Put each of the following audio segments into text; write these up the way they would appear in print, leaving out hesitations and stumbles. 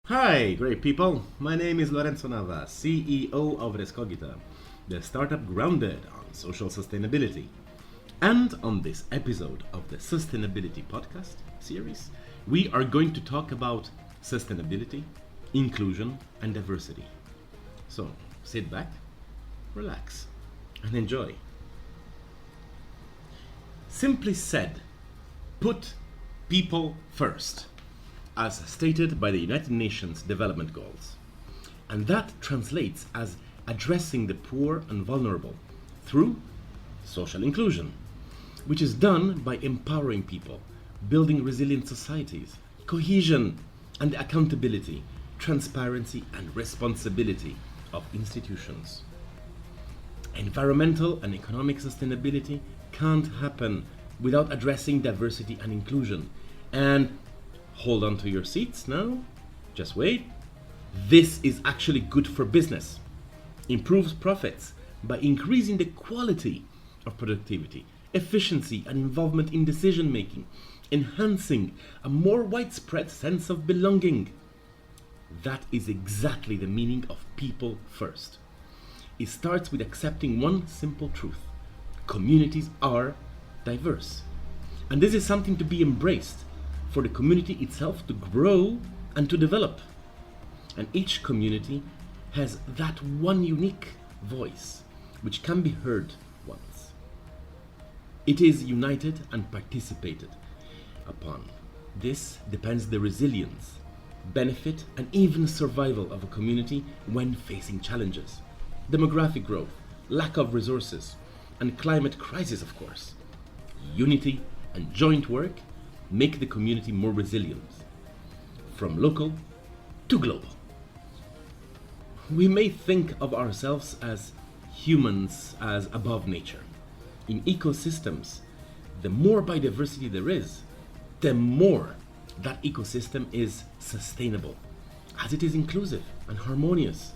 Hi, great people. My name is Lorenzo Nava, CEO of Rescogita, the startup grounded on social sustainability. And on this episode of the Sustainability Podcast series, we are going to talk about sustainability, inclusion, and diversity. So sit back, relax, and enjoy. Simply said, put people first, as stated by the United Nations Development Goals. And that translates as addressing the poor and vulnerable through social inclusion, which is done by empowering people, building resilient societies, cohesion and accountability, transparency and responsibility of institutions. Environmental and economic sustainability can't happen without addressing diversity and inclusion. And hold on to your seats now, just wait. This is actually good for business. Improves profits by increasing the quality of productivity, efficiency, and involvement in decision making, enhancing a more widespread sense of belonging. That is exactly the meaning of people first. It starts with accepting one simple truth: communities are diverse. And this is something to be embraced for the community itself to grow and to develop. And each community has that one unique voice which can be heard once. It is united and participated upon. This depends the resilience, benefit, and even survival of a community when facing challenges. Demographic growth, lack of resources, and climate crisis, of course. Unity and joint work make the community more resilient, from local to global. We may think of ourselves as humans as above nature. In ecosystems, the more biodiversity there is, the more that ecosystem is sustainable, as it is inclusive and harmonious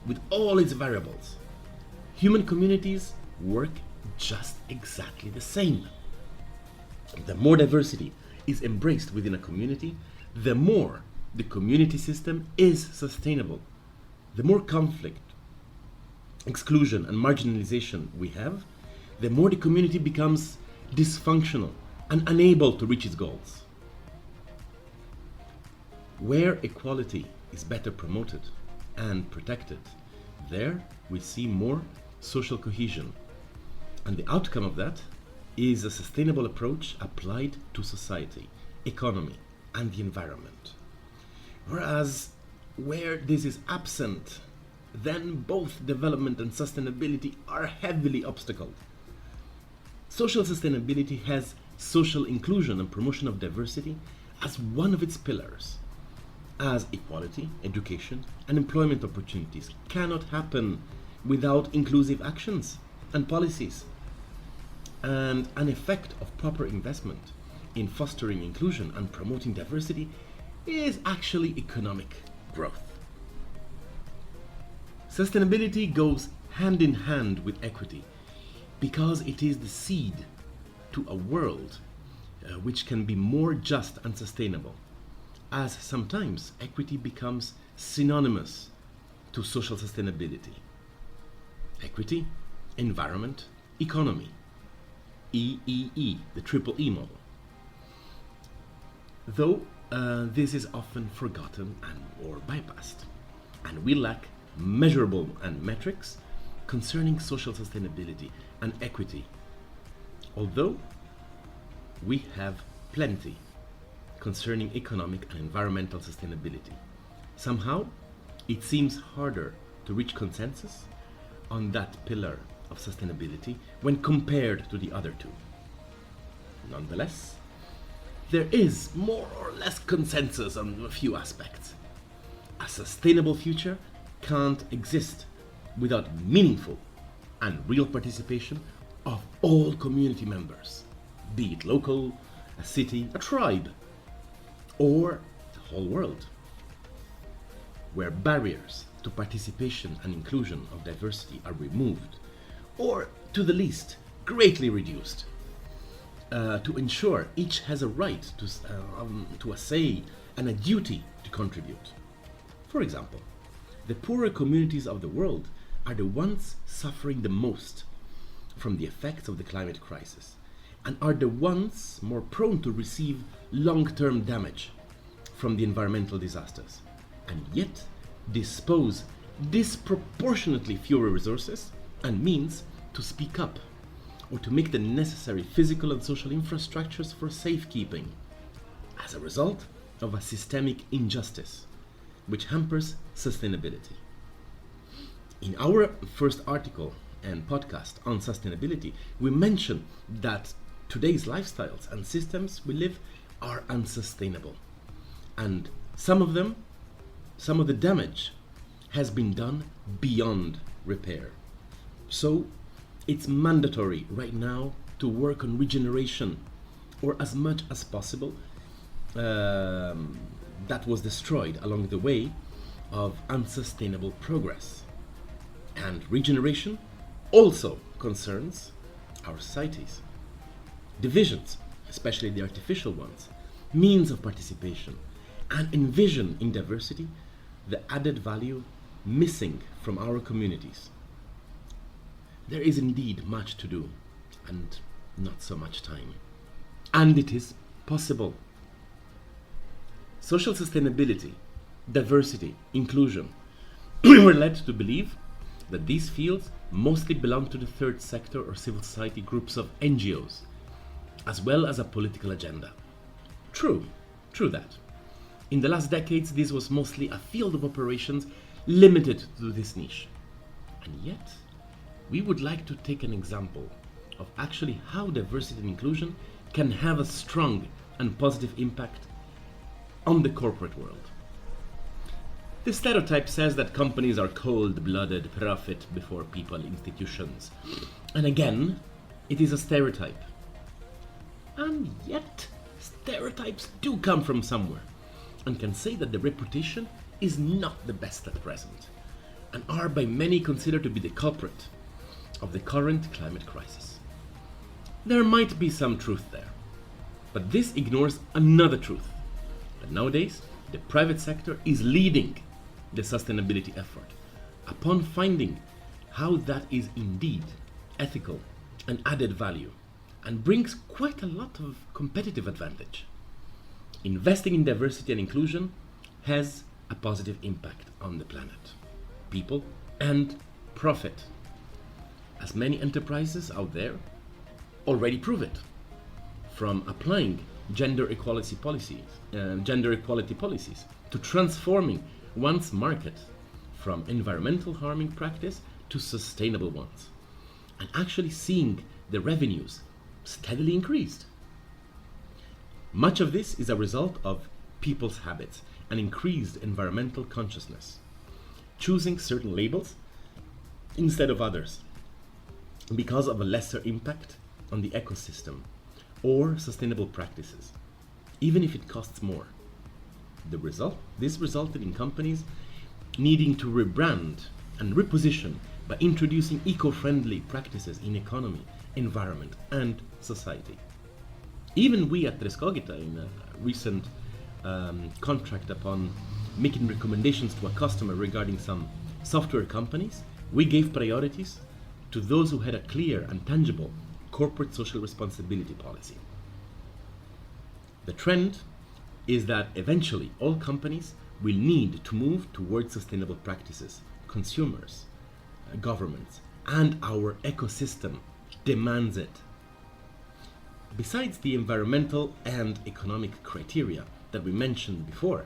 with all its variables. Human communities work just exactly the same. The more diversity is embraced within a community, the more the community system is sustainable. The more conflict, exclusion, and marginalization we have, the more the community becomes dysfunctional and unable to reach its goals. Where equality is better promoted and protected, there we see more social cohesion. And the outcome of that is a sustainable approach applied to society, economy, and the environment. Whereas where this is absent, then both development and sustainability are heavily obstacled. Social sustainability has social inclusion and promotion of diversity as one of its pillars, as equality, education, and employment opportunities cannot happen without inclusive actions and policies. And an effect of proper investment in fostering inclusion and promoting diversity is actually economic growth. Sustainability goes hand in hand with equity because it is the seed to a world which can be more just and sustainable, as sometimes equity becomes synonymous to social sustainability. Equity, environment, economy. EEE, the triple E model. Though this is often forgotten or bypassed, and we lack measurable metrics concerning social sustainability and equity, although we have plenty concerning economic and environmental sustainability. Somehow, it seems harder to reach consensus on that pillar of sustainability when compared to the other two. Nonetheless, there is more or less consensus on a few aspects. A sustainable future can't exist without meaningful and real participation of all community members, be it local, a city, a tribe, or the whole world. Where barriers to participation and inclusion of diversity are removed, or to the least, greatly reduced, to ensure each has a right to a say and a duty to contribute. For example, the poorer communities of the world are the ones suffering the most from the effects of the climate crisis and are the ones more prone to receive long-term damage from the environmental disasters, and yet dispose disproportionately fewer resources and means to speak up or to make the necessary physical and social infrastructures for safekeeping as a result of a systemic injustice which hampers sustainability. In our first article and podcast on sustainability, we mentioned that today's lifestyles and systems we live are unsustainable, and some of the damage has been done beyond repair. So it's mandatory right now to work on regeneration, or as much as possible that was destroyed along the way of unsustainable progress. And regeneration also concerns our societies. Divisions, especially the artificial ones, means of participation, and envision in diversity the added value missing from our communities. There is indeed much to do, and not so much time. And it is possible. Social sustainability, diversity, inclusion. We were led to believe that these fields mostly belong to the third sector or civil society groups of NGOs, as well as a political agenda. True that. In the last decades, this was mostly a field of operations limited to this niche. And yet, we would like to take an example of actually how diversity and inclusion can have a strong and positive impact on the corporate world. The stereotype says that companies are cold-blooded, profit before people, institutions. And again, it is a stereotype. And yet, stereotypes do come from somewhere, and can say that the reputation is not the best at present, and are by many considered to be the culprit of the current climate crisis. There might be some truth there, but this ignores another truth, that nowadays the private sector is leading the sustainability effort upon finding how that is indeed ethical and added value, and brings quite a lot of competitive advantage. Investing in diversity and inclusion has a positive impact on the planet, people, and profit, as many enterprises out there already prove it, from applying gender equality policies to transforming one's market from environmental harming practice to sustainable ones, and actually seeing the revenues steadily increased. Much of this is a result of people's habits and increased environmental consciousness, choosing certain labels instead of others because of a lesser impact on the ecosystem or sustainable practices, even if it costs more. This resulted in companies needing to rebrand and reposition by introducing eco-friendly practices in economy, environment, and society. Even we at Rescogita, in a recent contract upon making recommendations to a customer regarding some software companies, we gave priorities to those who had a clear and tangible corporate social responsibility policy. The trend is that eventually all companies will need to move towards sustainable practices. Consumers, governments, and our ecosystem demands it. Besides the environmental and economic criteria that we mentioned before,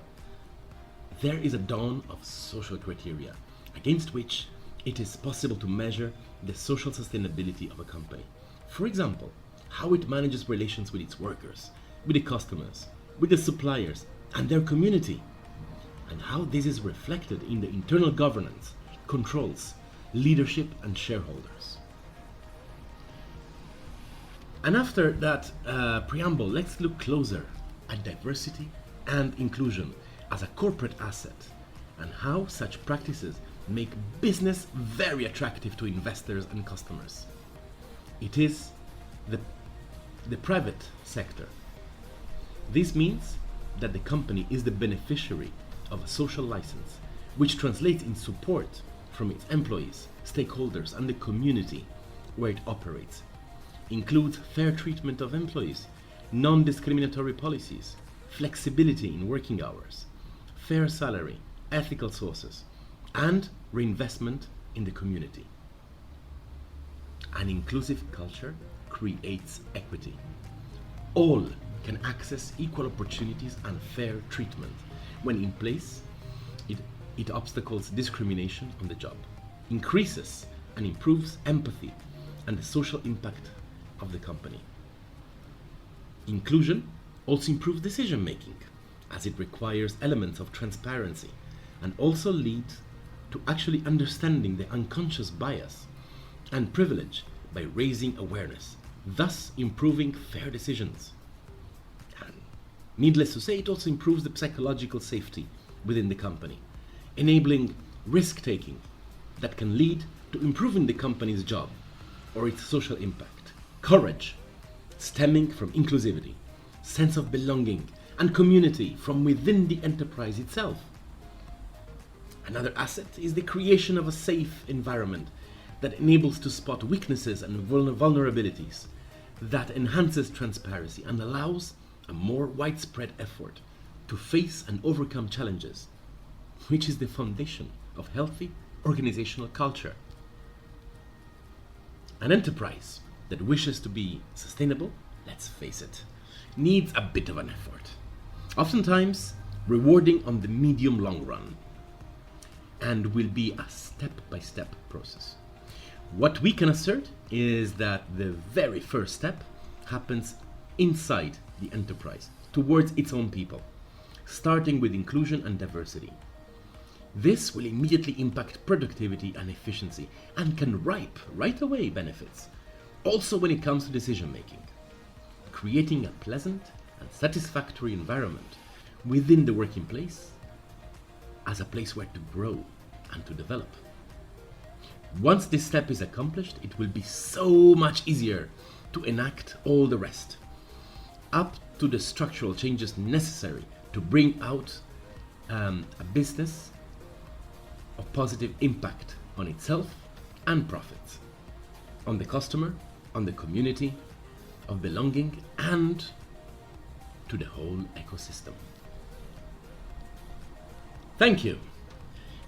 there is a dawn of social criteria against which it is possible to measure the social sustainability of a company. For example, how it manages relations with its workers, with the customers, with the suppliers, and their community, and how this is reflected in the internal governance, controls, leadership, and shareholders. And after that preamble, let's look closer at diversity and inclusion as a corporate asset, and how such practices make business very attractive to investors and customers. It is the private sector. This means that the company is the beneficiary of a social license which translates in support from its employees, stakeholders, and the community where it operates. Includes fair treatment of employees, non-discriminatory policies, flexibility in working hours, fair salary, ethical sources, and reinvestment in the community. An inclusive culture creates equity. All can access equal opportunities and fair treatment. When in place, it obstacles discrimination on the job, increases and improves empathy and the social impact of the company. Inclusion also improves decision making, as it requires elements of transparency and also leads to actually understanding the unconscious bias and privilege by raising awareness, thus improving fair decisions. And needless to say, it also improves the psychological safety within the company, enabling risk-taking that can lead to improving the company's job or its social impact. Courage, stemming from inclusivity, sense of belonging, and community from within the enterprise itself. Another asset is the creation of a safe environment that enables to spot weaknesses and vulnerabilities, that enhances transparency and allows a more widespread effort to face and overcome challenges, which is the foundation of healthy organizational culture. An enterprise that wishes to be sustainable, let's face it, needs a bit of an effort. Oftentimes, rewarding on the medium-long run, and will be a step-by-step process. What we can assert is that the very first step happens inside the enterprise, towards its own people, starting with inclusion and diversity. This will immediately impact productivity and efficiency and can reap right away benefits. Also when it comes to decision making, creating a pleasant and satisfactory environment within the working place as a place where to grow and to develop. Once this step is accomplished, it will be so much easier to enact all the rest, up to the structural changes necessary to bring out a business of positive impact on itself and profits, on the customer, on the community, of belonging, and to the whole ecosystem. Thank you,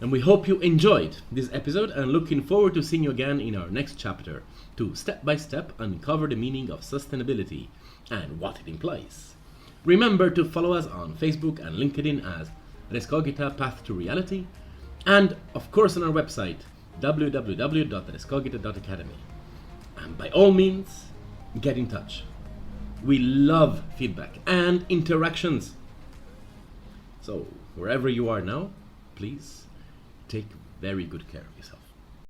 and we hope you enjoyed this episode and looking forward to seeing you again in our next chapter to step by step uncover the meaning of sustainability and what it implies. Remember to follow us on Facebook and LinkedIn as Rescogita Path to Reality, and of course on our website www.rescogita.academy. And by all means, get in touch. We love feedback and interactions. So wherever you are now, please take very good care of yourself.